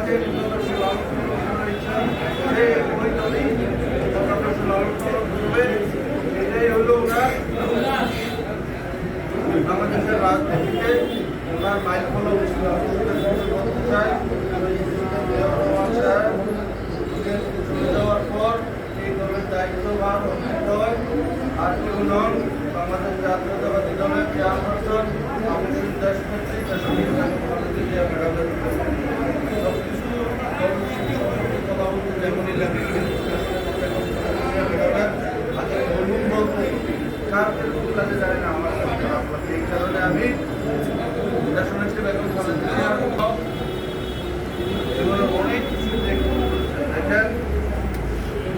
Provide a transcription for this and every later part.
যে প্রদর্শন লালন করার ইচ্ছা সে ওই দলই প্রদর্শন লালন করবে। এটাই হলো ওনার বাংলাদেশের রাজনীতিতে ওনার মাইল ফলো ছিল। বলতে চাই চলে যাওয়ার পর এই দলের দায়িত্বভার অর্পিত হয়। আর কেউ নন, বাংলাদেশ জাতীয়তাবাদী দলের চেয়ারপারসন আমিনুল দেশনেত্রী ম্যাডামের সবকিছু কথা বলতে যেমনই লাগে আগে বলুন বলতে কারদের কাজে যায় না আমার খারাপ লাগে। এই কারণে আমি দেশনেত্রী বেগম খালেদা জিয়ার জীবনে অনেক কিছু দেখেন।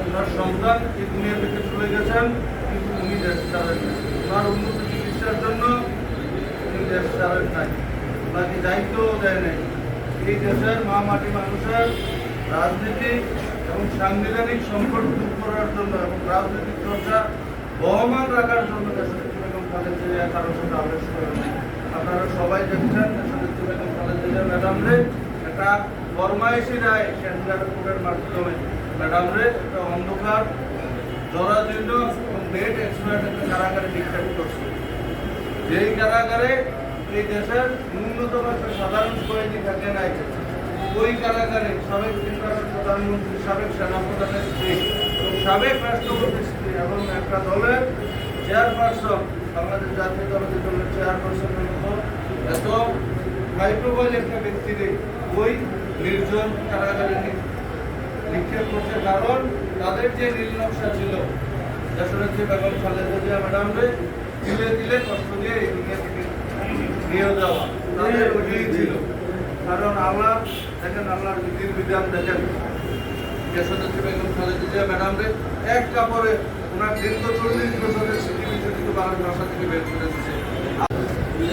ওনার সন্তান এই দুনিয়া থেকে চলে গেছেন, কিন্তু উনি দেশ চালান নাই। ওনার উন্নত চিকিৎসার জন্য উনি দেশ চালান নাই, ওনাকে দায়িত্বও দেয় নাই। এই দেশের মা মাটি মানুষের রাজনীতিক এবং সাংবিধানিক সংকট দূর করার জন্য এবং রাজনৈতিক চর্চা বহমান রাখার জন্য দেশনেত্রী বেগম খালেদা জিয়া কারোর সাথে আবেশ করেন নাই। আপনারা সবাই দেখছেন দেশনেত্রী বেগম খালেদা জিয়া ম্যাডামরে একটা ফরমাইশি রায় সেন্ট্রাল কোর্টের মাধ্যমে ম্যাডামরে একটা অন্ধকার জরাজীর্ণ এবং নেট এক্সপার্ট একটা কারাগারে নিক্ষেপ করছে। যেই কারাগারে এই দেশের ন্যূনতম একটা সাধারণ কয়েদি থাকে নাই, ওই কারাগারে সাবেক প্রধানমন্ত্রী, সাবেক সেনাপ্রধানের স্ত্রী এবং সাবেক রাষ্ট্রপতির স্ত্রী এবং একটা দলের চেয়ারপারসন, বাংলাদেশ জাতীয়তাবাদী দলের চেয়ারপারসনের মতো এত হাইপ্রোফাইল একটা ব্যক্তিকে ওই নির্জন কারাগারে নিক্ষেপ করছে। কারণ তাদের যে নীল নকশা ছিল দেশনেত্রী বেগম খালেদা জিয়া ম্যাডামরে দিলে দিলে কষ্ট দিয়ে এই দুনিয়া থেকে নিয়ে যাওয়া তাদের ওইটাই ছিল। কারণ আল্লাহ দেখেন, আল্লাহর বিধির বিধান দেখেন, দেশনেত্রী বেগম খালেদা জিয়া ম্যাডামরে এক কাপড়ে ওনার দীর্ঘ 40 বছরের স্মৃতি বাংলা ভাষা থেকে বের করে দিচ্ছে।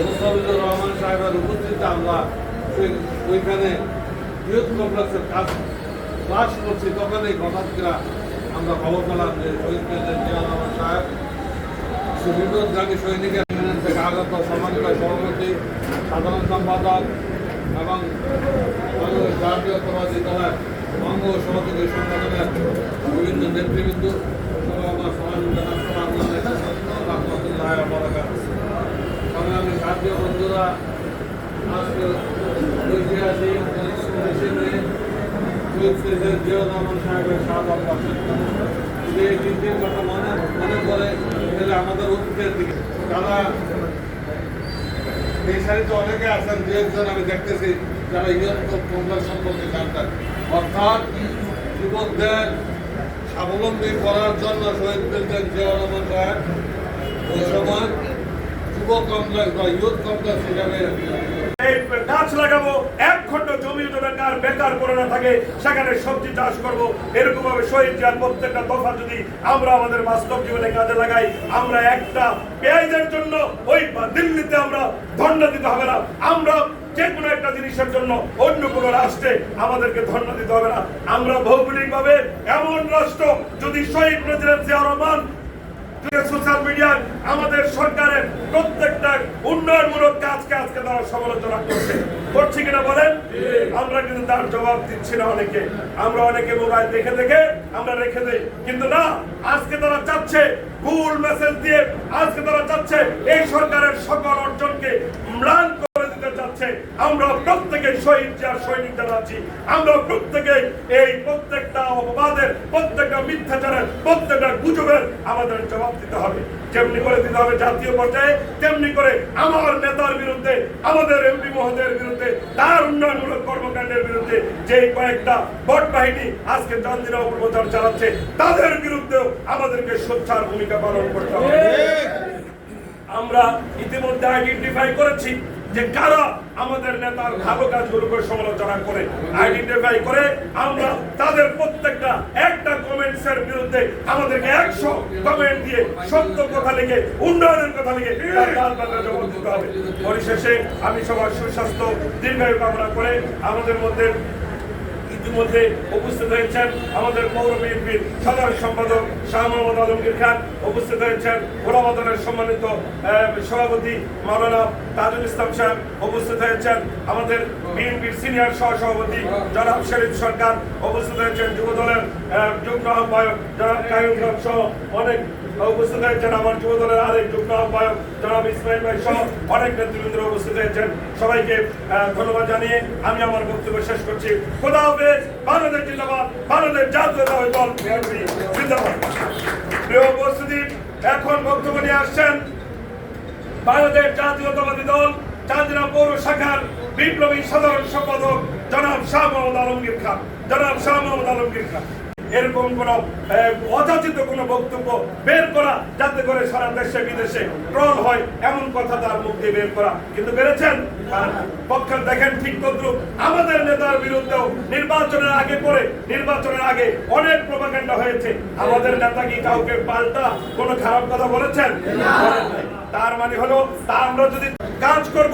মুস্তাফিজুর রহমান সাহেবের উপস্থিতিতে আমরা ওইখানে ইউথ কমপ্লেক্সের কাজ ক্লাস করছি, তখন এই ঘটনাটা আমরা খবর পেলাম যে শহীদ প্রেসিডেন্ট জিয়া রহমান সাহেব বিপদগামী সৈনিকের থেকে আগত সম্মানিত সভাপতি, সাধারণ সম্পাদক এবং জাতীয়তাবাদী দলের অঙ্গ সহযোগী সংগঠনের বিভিন্ন নেতৃবৃন্দ সংগ্রামী সাহায্য বন্ধুরা, আজকে ঐতিহাসিক জিয়া রহমান সাহেবের শাহাদাত বার্ষিক এই দিনটির কথা মনে করে গেলে আমাদের অতীতের দিকে যারা এই সারিতে অনেকে আছেন, দু একজন আমি দেখতেছি যারা ইউথ কমপ্লেক্স সম্পর্কে জানতেন। অর্থাৎ যুবকদের স্বাবলম্বী করার জন্য শহীদ প্রেসিডেন্ট জিয়া রহমান সাহেব ওই সময় যুব কমপ্লেক্স বা ইউথ কমপ্লেক্স হিসাবে গাছ লাগাবো, 1 খণ্ড জমি বেকার করে না থাকে সেখানে সবজি চাষ করবো। এরকম ভাবে শহীদ জিয়ার প্রত্যেকটা দফা যদি আমরা আমাদের বাস্তব জীবনে কাজে লাগাই, আমরা একটা পেঁয়াজের জন্য ওই দিল্লিতে আমরা ধর্ণা দিতে হবে না। আমরা যে কোনো একটা জিনিসের জন্য অন্য কোনো রাষ্ট্রে আমাদেরকে ধর্ণা দিতে হবে না। আমরা ভৌগোলিক ভাবে এমন রাষ্ট্র, যদি শহীদ প্রেসিডেন্ট জিয়া রহমান সোশ্যাল মিডিয়ায় আমাদের সরকারের প্রত্যেকটা উন্নয়নমূলক কাজকে আজকে তারা সমালোচনা করছে কিনা বলেন? আমরা কিন্তু তার জবাব দিচ্ছি না। আমরা অনেকে মোবাইল দেখে আমরা রেখে দেই, কিন্তু না, আজকে তারা চাচ্ছে ভুল মেসেজ দিয়ে, আজকে তারা চাচ্ছে এই সরকারের সকল অর্জনকে ম্লান করে দিতে চাচ্ছে। আমরা প্রত্যেকে শহীদ জিয়ার সৈনিক যারা আছি, আমরা প্রত্যেকে এই প্রত্যেকটা অপবাদের, প্রত্যেকটা মিথ্যাচারের, প্রত্যেকটা গুজবের আমাদের জবাব দিতে হবে। যেমনি করে দিতে হবে জাতীয় পর্যায়ে, তেমনি করে আমার নেতার বিরুদ্ধে, আমাদের এমপি মহোদয়ের বিরুদ্ধে, তার উন্নয়নমূলক কর্মকাণ্ডের বিরুদ্ধে যে কয়েকটা বট বাহিনী আজকে চান্দিনা অপপ্রচার চালাচ্ছে, তাদের বিরুদ্ধেও আমাদেরকে সোচ্চার ভূমিকা পালন করতে হবে। আমরা ইতিমধ্যে আইডেন্টিফাই করেছি যে কারা আমাদের নেতার ভালো কাজগুলোকে সমালোচনা করে। আইডেন্টিফাই করে আমরা তাদের প্রত্যেকটা একটা কমেন্টসের বিরুদ্ধে আমাদেরকে 100 কমেন্ট দিয়ে সত্য কথা লিখে, উন্নয়নের কথা লিখে জবাব দিতে হবে। পরিশেষে আমি সবার সুস্বাস্থ্য দীর্ঘায়ু কামনা করে আমাদের মধ্যে ইতিমধ্যে উপস্থিত হয়েছেন আমাদের পৌর বিএনপির সাধারণ সম্পাদক শাহ মোহাম্মদ আলমগীর খান, উপস্থিত হয়েছেন গোলাবাদনের সম্মানিত সভাপতি মাওলানা তাজুল ইসলাম সাহেব, উপস্থিত হয়েছেন আমাদের বিএনপির সিনিয়র সহসভাপতি জনাব শরীফ সরকার, উপস্থিত হয়েছেন যুবদলের যুগ্ম আহ্বায়ক জনাব কায়ুম খান সহ অনেক, উপস্থিত হয়েছেন আমার যুবদলের আরেক যুগ্ম আহ্বায়ক জনাব ইসমাইল ভাই সহ অনেক নেতৃবৃন্দ উপস্থিত হয়েছেন। সবাইকে ধন্যবাদ জানিয়ে আমি আমার বক্তব্য শেষ করছি। খোদা হাফেজ। বাংলাদেশ জিন্দাবাদ। বাংলাদেশ জাতীয়তাবাদী দল বিএনপি জিন্দাবাদ। প্রিয় উপস্থিতি, এখন বক্তব্য নিয়ে আসছেন বাংলাদেশ জাতীয়তাবাদী দল চান্দিনা পৌর শাখার বিপ্লবী সাধারণ সম্পাদক জনাব শাহ মোহাম্মদ আলমগীর খান। জনাব শাহ মোহাম্মদ আলমগীর খান এরকম কোন অযাচিত কোন বক্তব্য বের করা যাতে করে সারা দেশে বিদেশে ট্রল হয় এমন কথা তার মুখ দিয়ে বের করা, কিন্তু বেড়েছেন পক্ষে দেখেন ঠিক তদ্রুপ আমাদের নেতার বিরুদ্ধেও নির্বাচনের আগে অনেক প্রপাগান্ডা হয়েছে। আমাদের নেতা কি কাউকে পাল্টা কোন খারাপ কথা বলেছেন? তার মানে হলো তা আমরা যদি কাজ করব